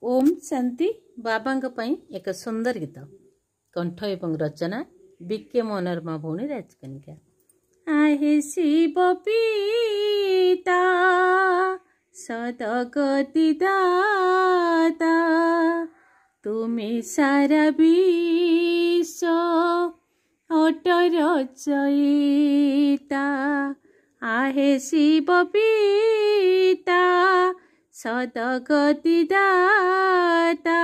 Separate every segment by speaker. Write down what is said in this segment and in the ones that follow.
Speaker 1: ओम शांति बाबांग पई एक सुंदर गीत कंठ एवं रचना बीके मनोरमा भौणी राजकनिका। आहे शिव पीता सदगति दाता तुमे सारा विश्व अटर चयिता। आहे शिव पीता सदगति दाता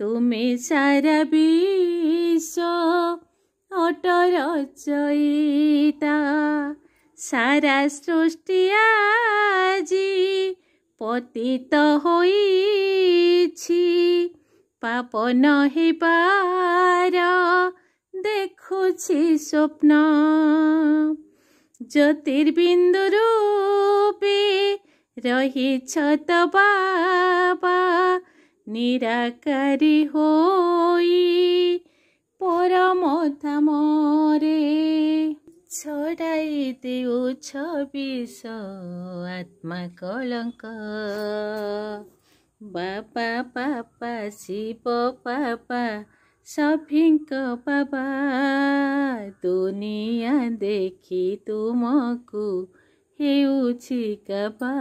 Speaker 1: तुमे सारा विश्व अटर चयिता। सारा सृष्टि आजी पतित होइछि पाप नहि पार देखुछि स्वप्न। ज्योतिर्बिंदु रूपे रहिछ त बाबा निराकारी होई परम धामरे। छड़ाई देउछ विष आत्मा कलंक बाबा पापा शिव पापा सभिंक बाबा। दुनिया देखी तुमको हेउछि काबा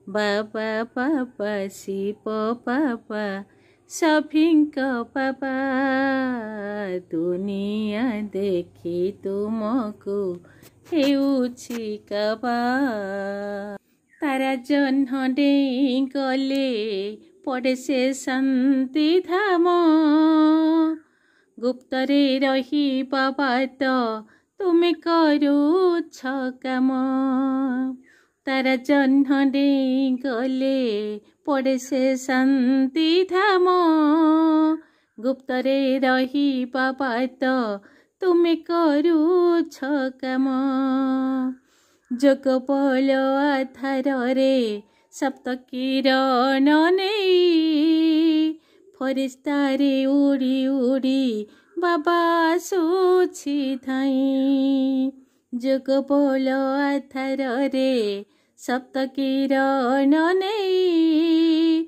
Speaker 1: बाबा पापा शिव पापा सभिंक बाबा। दुनिया देखी तुमको हेउछि काबा। तारा जन्ह डेई गले पड़े से शांति धाम गुप्तरे रही बाबा तो तुमे करूछ काम। तारा जन्ह डेई गले पड़े से शांति धाम गुप्तरे रही बाबा तो तुमे करूछ काम। जोग बल आधार रे सप्त किरण नहीं फरिस्तारे उड़ी उड़ी बाबा सुछि धाई। जोग बल आधार रे सप्त किरण नहीं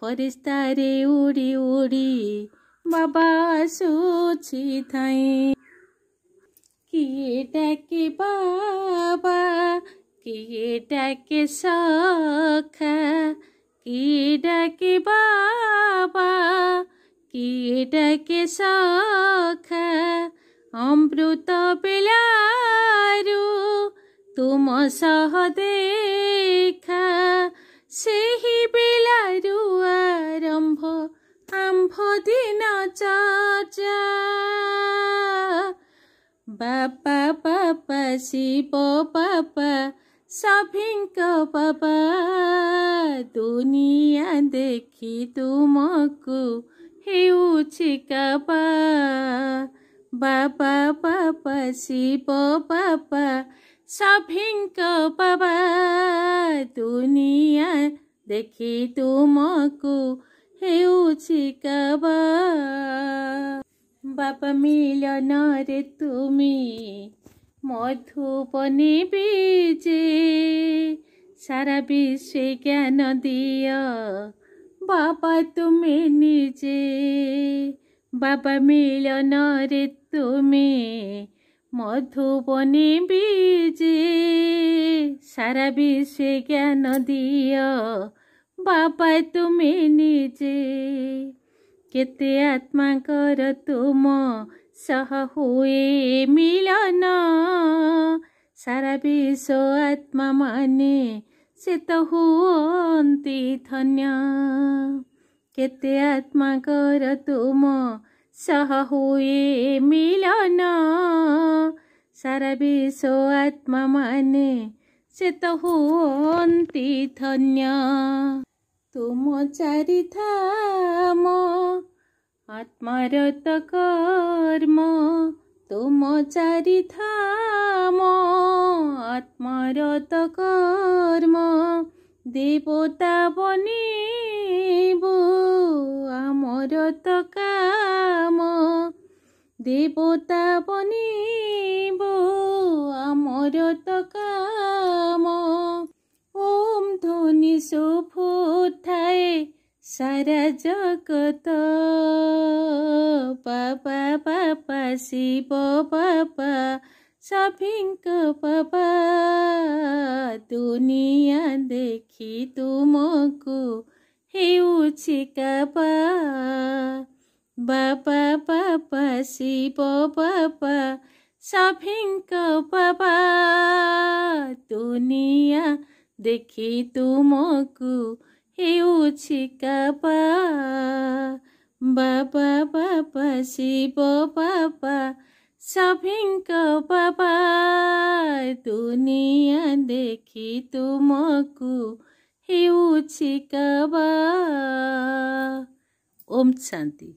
Speaker 1: फरिस्तारे उड़ी उड़ी बाबा सुछि धाई। किए डाके बाबा किए डाके सखा किए डाके बाबा किए डाके सखा। अमृत बेलारू तुम सह देखा सेही बेलारू आरंभ आंभ दिन चर्चा। बाबा पापा शिव पापा सभिंक बाबा। दुनिया देखी तुमको हेउछि काबा बाबा पापा शिव पापा सभिंक बाबा। दुनिया देखी तुमको हेउछि काबा। बाबा मिलन रे तुमी मधुबनी बीजे सारा विश्व ज्ञान दिया बाबा तुमे निजे। बाबा मिलन रे तुमे मधुबनी बीजे सारा विश्व ज्ञान दिया बाबा तुमे निजे। केते आत्मा कर तुम सह हुए मिलन सारा विश्व आत्मा माने से तो हुअन्ति धन्य। केते आत्मा कर तुम सह हुए मिलन सारा विश्व आत्मा माने से तो हुअन्ति धन्य। तुम चारि धाम आत्मारत कर्म तुम चारि धाम आत्मारत कर्म। देवता बनिबो आमरत काम देवता बनिबो आमरत काम। ओम ध्वनि शुभ ठाए सारा जगत पापा पापा शिव पापा सभिंक पापा दुनिया देखी तुमको हेउछि कापा बापा पापा शिव पापा सभिंक पापा दुनिया देखी तुमको हेउछि कापा बापा पापा शिव पापा सभिंक पापा दुनिया देखी तुमको हेउछि कापा। ओम शांति।